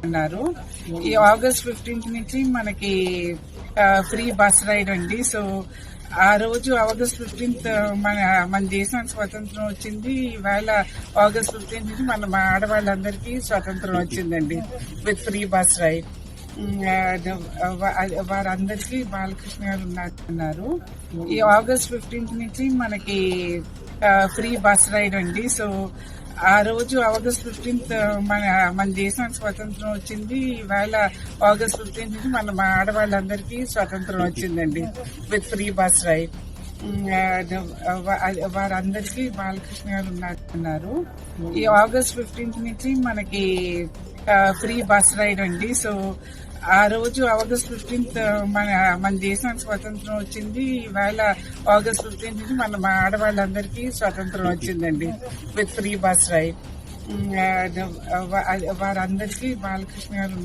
అన్నారు. ఈ August 15th నుంచి మనకి ఫ్రీ బస్ రైడ్ అండి. సో ఆ రోజు ఆగస్ట్ 15th మన దేశానికి స్వతంత్రం వచ్చింది. ఇవాళ ఆగస్ట్ 15th నుంచి మన ఆడవాళ్ళందరికీ స్వతంత్రం వచ్చిందండి విత్ ఫ్రీ బస్ రైడ్. వారందరికీ బాలకృష్ణ గారు ఉన్నారు. ఈ ఆగస్ట్ 15th నుంచి మనకి ఫ్రీ బస్ రైడ్ అండి. సో ఆ రోజు ఆగస్ట్ 15th మన దేశానికి స్వతంత్రం వచ్చింది. ఇవాళ ఆగస్ట్ 15th నుంచి మన ఆడవాళ్ళందరికీ స్వతంత్రం వచ్చిందండి విత్ ఫ్రీ బస్ రైడ్. వారందరికీ బాలకృష్ణ గారు ఉన్నారు. ఈ ఆగస్ట్ 15th నుంచి మనకి ఫ్రీ బస్ రైడ్ అండి. సో ఆ రోజు ఆగస్ట్ 15th మన దేశానికి స్వతంత్రం వచ్చింది. ఇవాళ ఆగస్ట్ 15th నుంచి మన ఆడవాళ్ళందరికీ స్వతంత్రం వచ్చిందండి విత్ ఫ్రీ బస్ రైడ్. వారందరికీ బాలకృష్ణ గారు